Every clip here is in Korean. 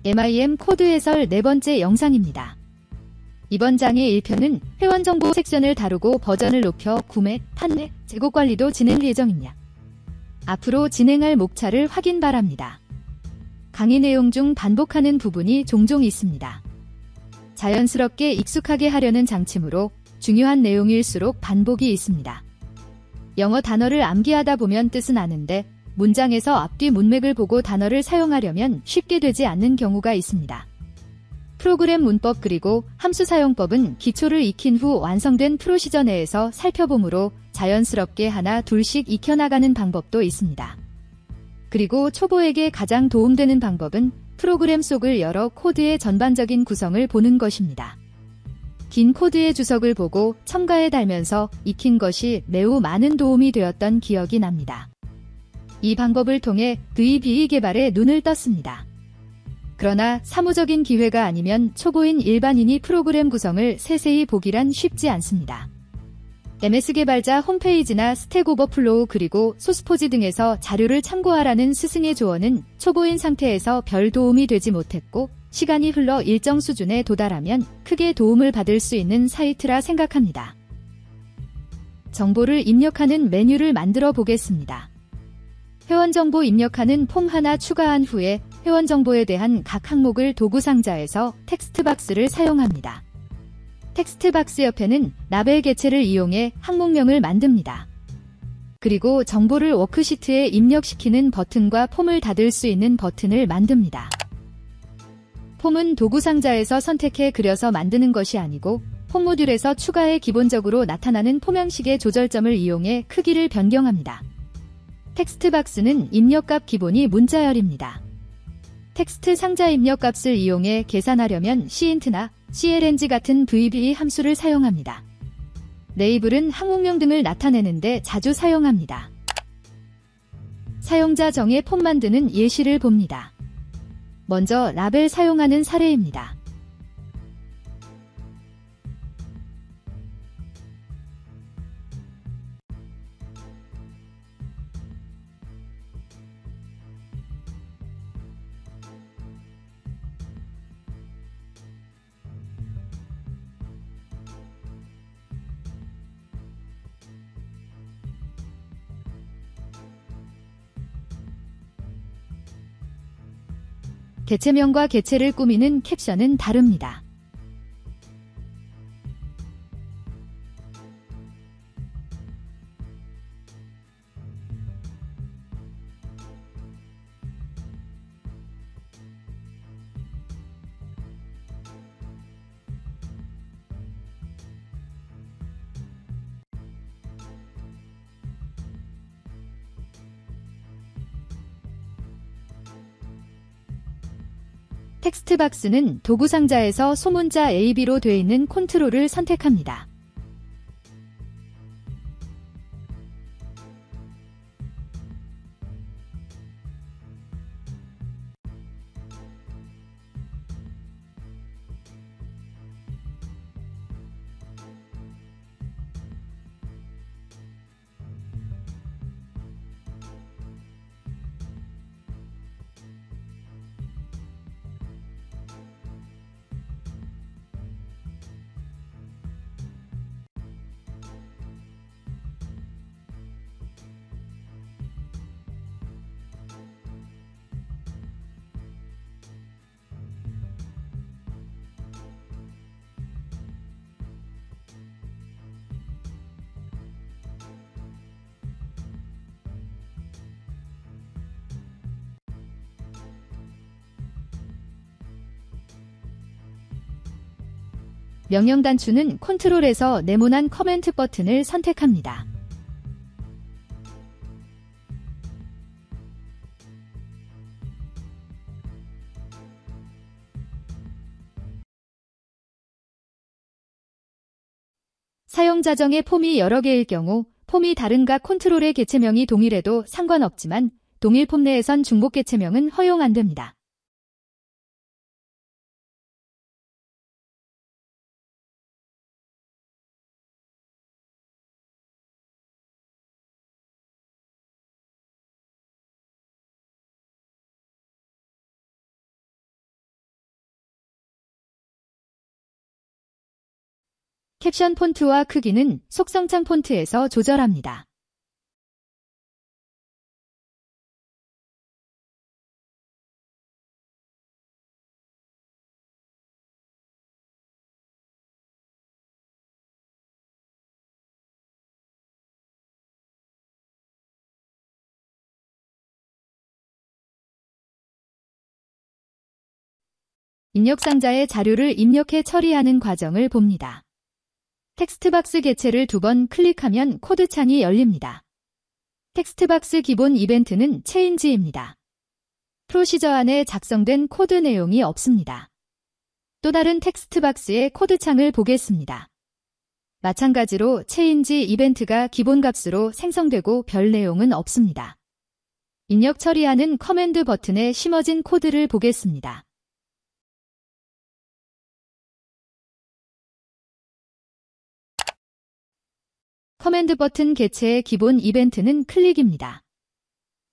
MIM 코드 해설 네 번째 영상입니다. 이번 장의 1편은 회원 정보 섹션을 다루고 버전을 높여 구매, 판매, 재고 관리도 진행 예정입니다. 앞으로 진행할 목차를 확인 바랍니다. 강의 내용 중 반복하는 부분이 종종 있습니다. 자연스럽게 익숙하게 하려는 장치므로 중요한 내용일수록 반복이 있습니다. 영어 단어를 암기하다 보면 뜻은 아는데 문장에서 앞뒤 문맥을 보고 단어를 사용하려면 쉽게 되지 않는 경우가 있습니다. 프로그램 문법 그리고 함수 사용법은 기초를 익힌 후 완성된 프로시저 내에서 살펴보므로 자연스럽게 하나 둘씩 익혀나가는 방법도 있습니다. 그리고 초보에게 가장 도움되는 방법은 프로그램 속을 열어 코드의 전반적인 구성을 보는 것입니다. 긴 코드의 주석을 보고 첨가해 달면서 익힌 것이 매우 많은 도움이 되었던 기억이 납니다. 이 방법을 통해 VBE 개발에 눈을 떴습니다. 그러나 사무적인 기회가 아니면 초보인 일반인이 프로그램 구성을 세세히 보기란 쉽지 않습니다. MS 개발자 홈페이지나 스택 오버플로우 그리고 소스포지 등에서 자료를 참고하라는 스승의 조언은 초보인 상태에서 별 도움이 되지 못했고 시간이 흘러 일정 수준에 도달하면 크게 도움을 받을 수 있는 사이트라 생각합니다. 정보를 입력하는 메뉴를 만들어 보겠습니다. 회원 정보 입력하는 폼 하나 추가한 후에 회원 정보에 대한 각 항목을 도구 상자에서 텍스트 박스를 사용합니다. 텍스트 박스 옆에는 라벨 개체를 이용해 항목명을 만듭니다. 그리고 정보를 워크시트에 입력시키는 버튼과 폼을 닫을 수 있는 버튼을 만듭니다. 폼은 도구 상자에서 선택해 그려서 만드는 것이 아니고 폼 모듈에서 추가해 기본적으로 나타나는 폼 형식의 조절점을 이용해 크기를 변경합니다. 텍스트 박스는 입력값 기본이 문자열입니다. 텍스트 상자 입력값을 이용해 계산하려면 cint나 clng 같은 VBE 함수를 사용합니다. 레이블은 항목명 등을 나타내는데 자주 사용합니다. 사용자 정의 폼 만드는 예시를 봅니다. 먼저 라벨 사용하는 사례입니다. 개체명과 개체를 꾸미는 캡션은 다릅니다. 텍스트 박스는 도구 상자에서 소문자 AB로 되어 있는 컨트롤을 선택합니다. 명령 단추는 컨트롤에서 네모난 커맨드 버튼을 선택합니다. 사용자 정의 폼이 여러 개일 경우 폼이 다른가 컨트롤의 개체명이 동일해도 상관없지만 동일 폼 내에선 중복 개체명은 허용 안 됩니다. 캡션 폰트와 크기는 속성창 폰트에서 조절합니다. 입력 상자에 자료를 입력해 처리하는 과정을 봅니다. 텍스트박스 개체를 2번 클릭하면 코드창이 열립니다. 텍스트박스 기본 이벤트는 체인지입니다. 프로시저 안에 작성된 코드 내용이 없습니다. 또 다른 텍스트박스의 코드창을 보겠습니다. 마찬가지로 체인지 이벤트가 기본 값으로 생성되고 별 내용은 없습니다. 입력 처리하는 커맨드 버튼에 심어진 코드를 보겠습니다. 커맨드 버튼 개체의 기본 이벤트는 클릭입니다.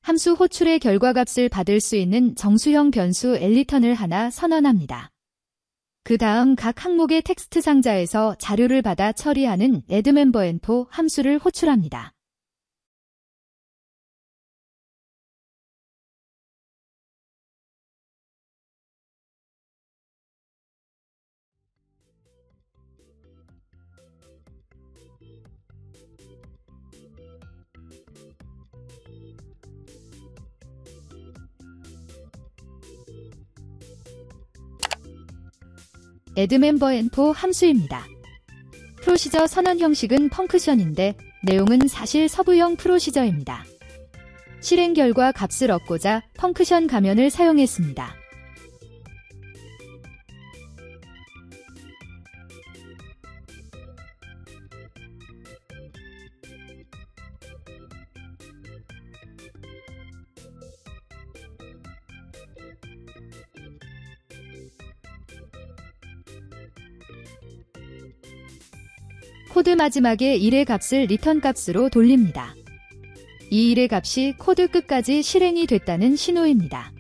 함수 호출의 결과값을 받을 수 있는 정수형 변수 엘리턴을 하나 선언합니다. 그 다음 각 항목의 텍스트 상자에서 자료를 받아 처리하는 addMemberInfo 함수를 호출합니다. addMemberInfo 함수입니다. 프로시저 선언 형식은 펑크션인데 내용은 사실 서부형 프로시저입니다. 실행 결과 값을 얻고자 펑크션 가면을 사용했습니다. 코드 마지막에 1의 값을 리턴 값으로 돌립니다. 이 1의 값이 코드 끝까지 실행이 됐다는 신호입니다.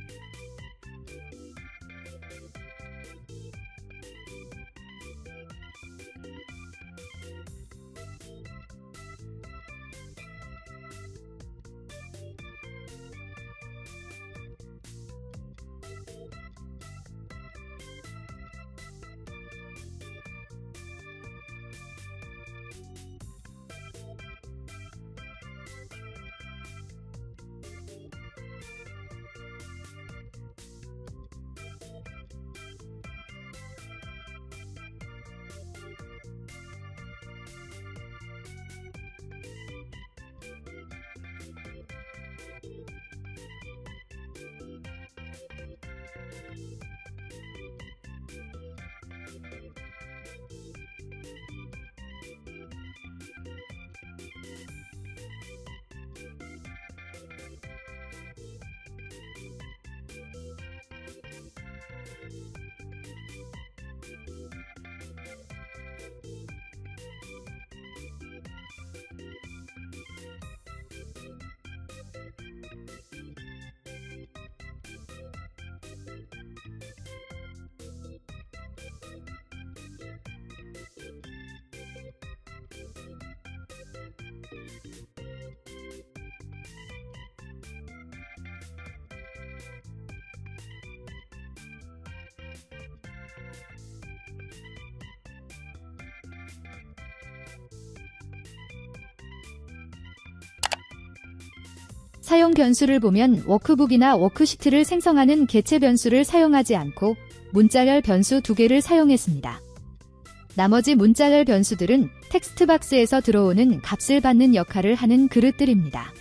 사용 변수를 보면 워크북이나 워크시트를 생성하는 개체 변수를 사용하지 않고 문자열 변수 2개를 사용했습니다. 나머지 문자열 변수들은 텍스트 박스에서 들어오는 값을 받는 역할을 하는 그릇들입니다.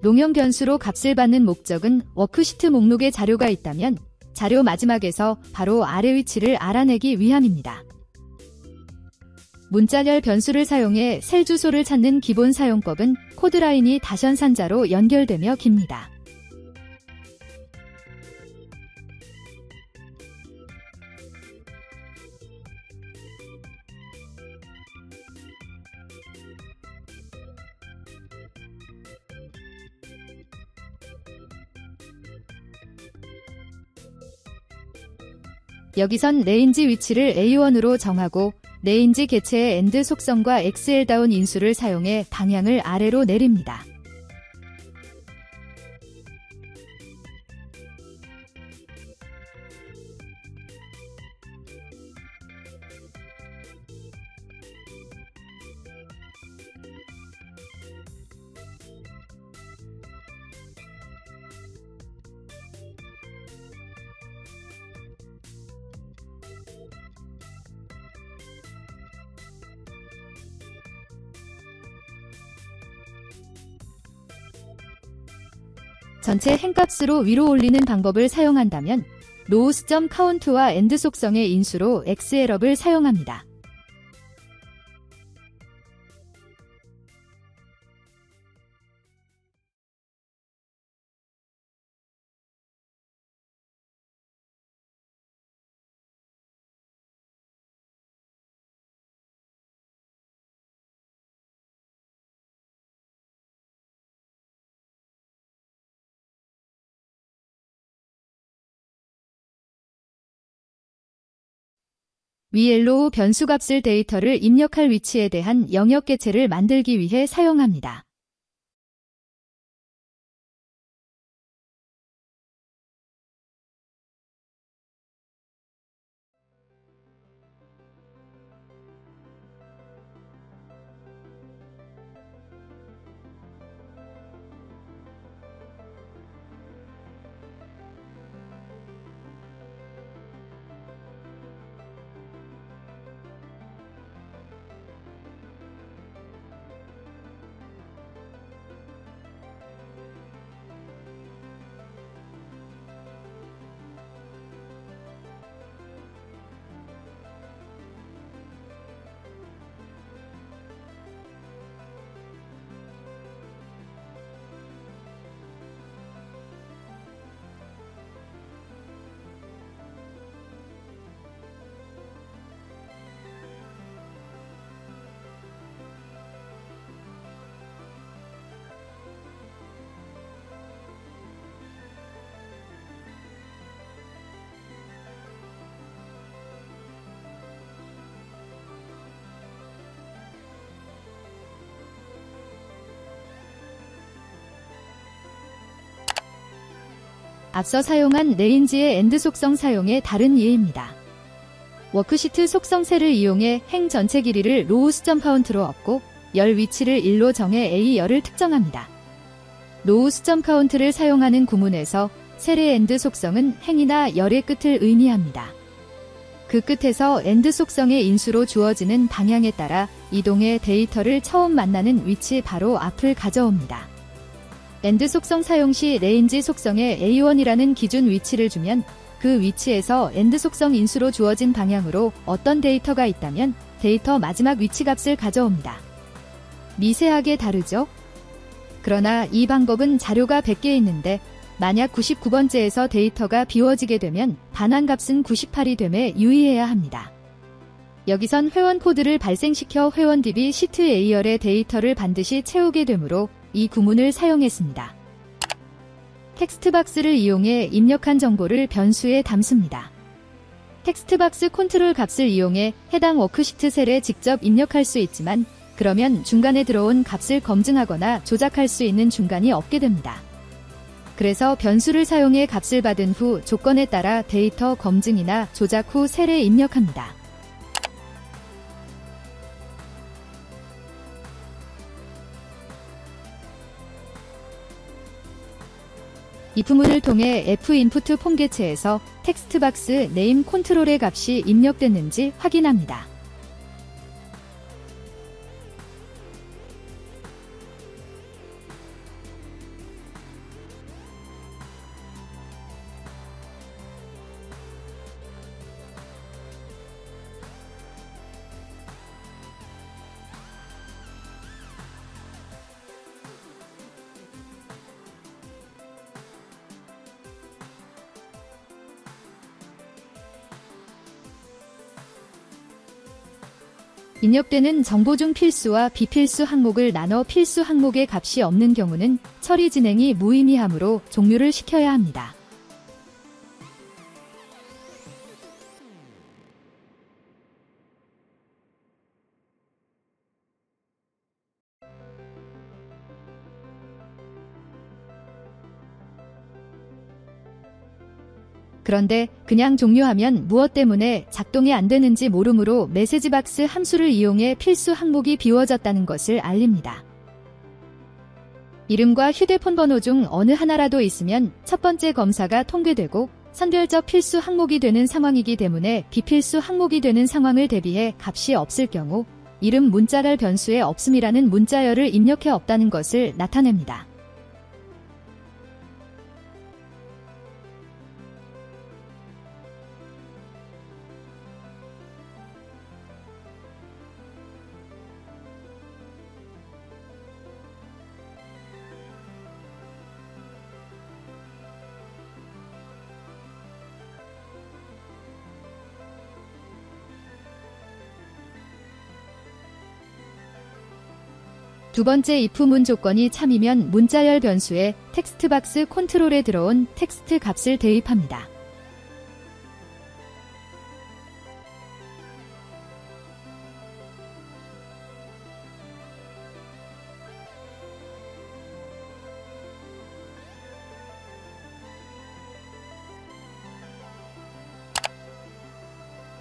농형 변수로 값을 받는 목적은 워크시트 목록에 자료가 있다면 자료 마지막에서 바로 아래 위치를 알아내기 위함입니다. 문자열 변수를 사용해 셀 주소를 찾는 기본 사용법은 코드라인이 다션산자로 연결되며 깁니다. 여기선 레인지 위치를 A1으로 정하고 레인지 개체의 AND 속성과 XL다운 인수를 사용해 방향을 아래로 내립니다. 전체 행값으로 위로 올리는 방법을 사용한다면 로우스.카운트와 AND 속성의 인수로 XL업을 사용합니다. 위 엘로우 변수값을 데이터를 입력할 위치에 대한 영역 개체를 만들기 위해 사용합니다. 앞서 사용한 레인지의 AND 속성 사용의 다른 예입니다. 워크시트 속성 셀을 이용해 행 전체 길이를 로우스.카운트로 얻고 열 위치를 1로 정해 A열을 특정합니다. 로우스.카운트를 사용하는 구문에서 셀의 AND 속성은 행이나 열의 끝을 의미합니다. 그 끝에서 AND 속성의 인수로 주어지는 방향에 따라 이동해 데이터를 처음 만나는 위치 바로 앞을 가져옵니다. AND 속성 사용 시 레인지 속성에 A1이라는 기준 위치를 주면 그 위치에서 AND 속성 인수로 주어진 방향으로 어떤 데이터가 있다면 데이터 마지막 위치 값을 가져옵니다. 미세하게 다르죠? 그러나 이 방법은 자료가 100개 있는데 만약 99번째에서 데이터가 비워지게 되면 반환값은 98이 됨에 유의해야 합니다. 여기선 회원 코드를 발생시켜 회원 DB 시트 A열의 데이터를 반드시 채우게 되므로 이 구문을 사용했습니다. 텍스트박스를 이용해 입력한 정보를 변수에 담습니다. 텍스트박스 컨트롤 값을 이용해 해당 워크시트 셀에 직접 입력할 수 있지만 그러면 중간에 들어온 값을 검증하거나 조작할 수 있는 중간이 없게 됩니다. 그래서 변수를 사용해 값을 받은 후 조건에 따라 데이터 검증이나 조작 후 셀에 입력합니다. if문을 통해 f-input 폼 개체에서 텍스트박스 네임 컨트롤의 값이 입력됐는지 확인합니다. 입력되는 정보 중 필수와 비필수 항목을 나눠 필수 항목의 값이 없는 경우는 처리 진행이 무의미하므로 종료를 시켜야 합니다. 그런데 그냥 종료하면 무엇 때문에 작동이 안 되는지 모르므로 메시지박스 함수를 이용해 필수 항목이 비워졌다는 것을 알립니다. 이름과 휴대폰 번호 중 어느 하나라도 있으면 첫 번째 검사가 통과되고 선별적 필수 항목이 되는 상황이기 때문에 비필수 항목이 되는 상황을 대비해 값이 없을 경우 이름 문자갈 변수에 없음이라는 문자열을 입력해 없다는 것을 나타냅니다. 두 번째 if 문 조건이 참이면 문자열 변수에 텍스트박스 컨트롤에 들어온 텍스트 값을 대입합니다.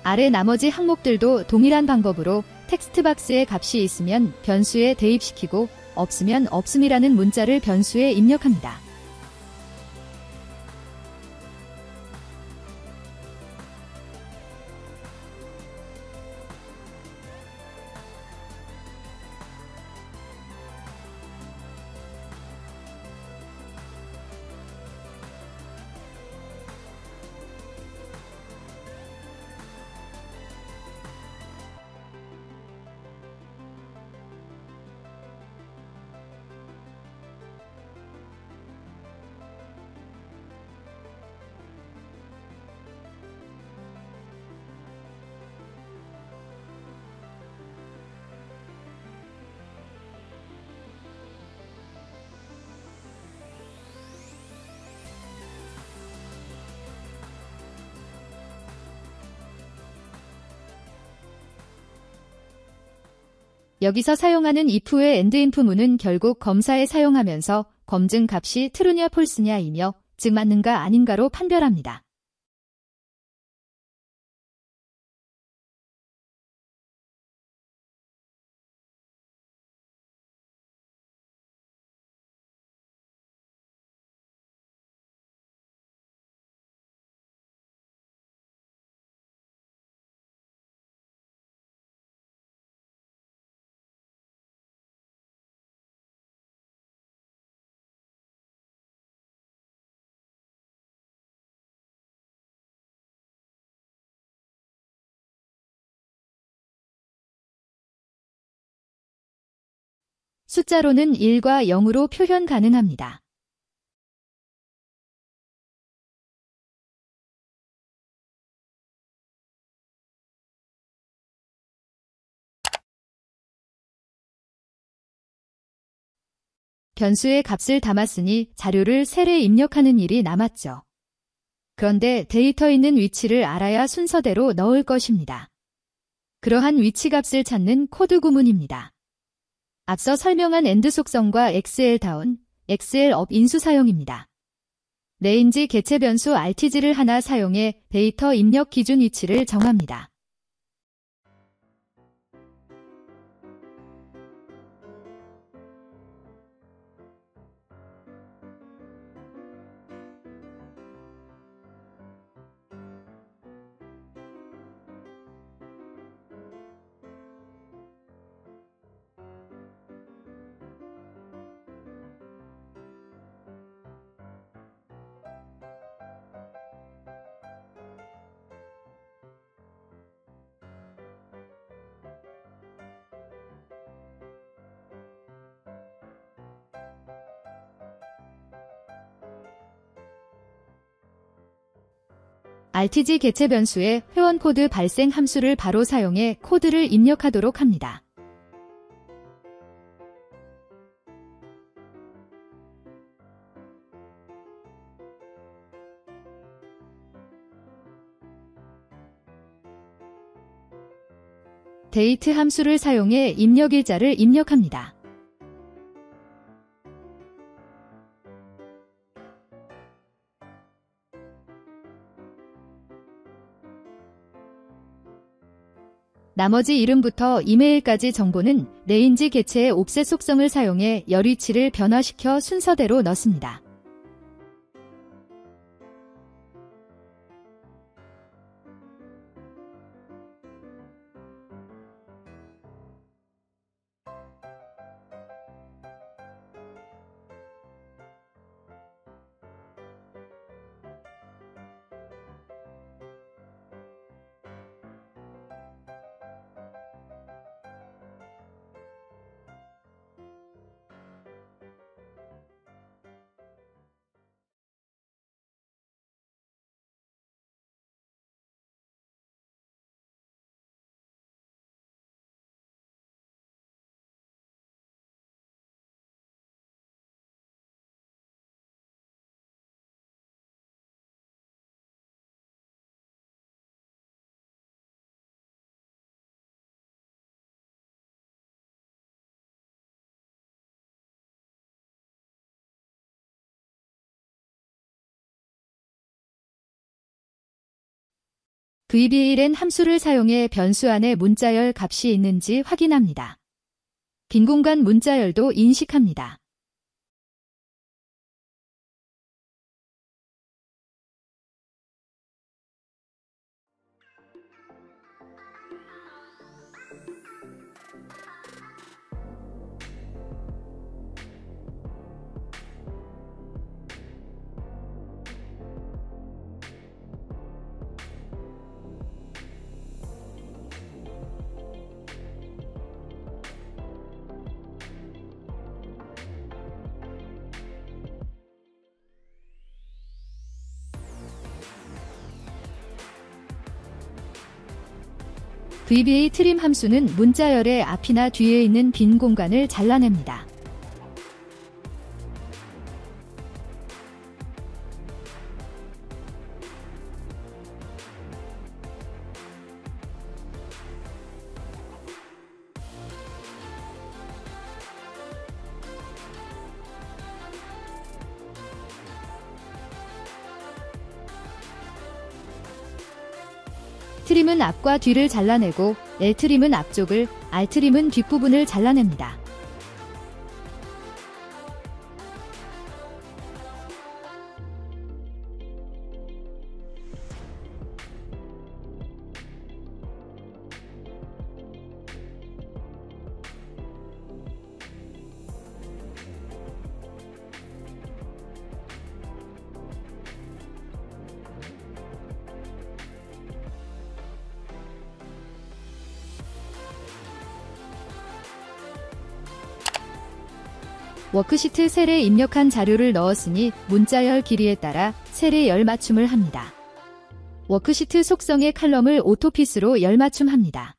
아래 나머지 항목들도 동일한 방법으로 텍스트박스에 값이 있으면 변수에 대입시키고 없으면 없음이라는 문자를 변수에 입력합니다. 여기서 사용하는 if의 endInf 문은 결국 검사에 사용하면서 검증 값이 true냐 false냐이며 즉 맞는가 아닌가로 판별합니다. 숫자로는 1과 0으로 표현 가능합니다. 변수의 값을 담았으니 자료를 셀에 입력하는 일이 남았죠. 그런데 데이터 있는 위치를 알아야 순서대로 넣을 것입니다. 그러한 위치값을 찾는 코드 구문입니다. 앞서 설명한 AND 속성과 XL다운, XL업 인수 사용입니다. 레인지 개체 변수 RTG를 하나 사용해 데이터 입력 기준 위치를 정합니다. RTG 개체 변수에 회원 코드 발생 함수를 바로 사용해 코드를 입력하도록 합니다. 데이트 함수를 사용해 입력일자를 입력합니다. 나머지 이름부터 이메일까지 정보는 레인지 개체의 옵셋 속성을 사용해 열 위치를 변화시켜 순서대로 넣습니다. VBALN 함수를 사용해 변수 안에 문자열 값이 있는지 확인합니다. 빈 공간 문자열도 인식합니다. VBA 트림 함수는 문자열의 앞이나 뒤에 있는 빈 공간을 잘라냅니다. 트림은 앞과 뒤를 잘라내고 L트림은 앞쪽을, R트림은 뒷부분을 잘라냅니다. 워크시트 셀에 입력한 자료를 넣었으니 문자열 길이에 따라 셀의 열 맞춤을 합니다. 워크시트 속성의 칼럼을 오토핏으로 열 맞춤합니다.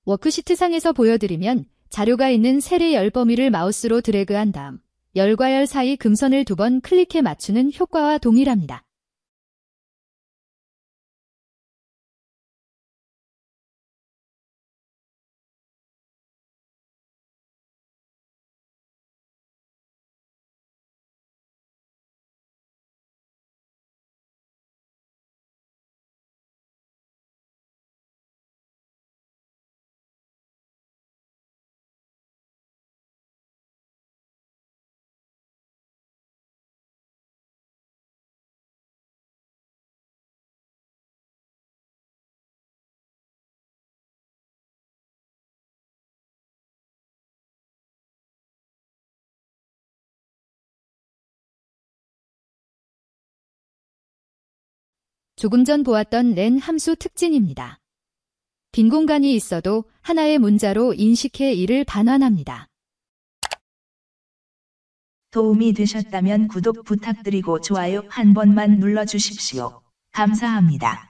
워크시트 상에서 보여드리면 자료가 있는 셀의 열 범위를 마우스로 드래그한 다음 열과 열 사이 금선을 2번 클릭해 맞추는 효과와 동일합니다. 조금 전 보았던 len 함수 특징입니다. 빈 공간이 있어도 하나의 문자로 인식해 이를 반환합니다. 도움이 되셨다면 구독 부탁드리고 좋아요 한 번만 눌러주십시오. 감사합니다.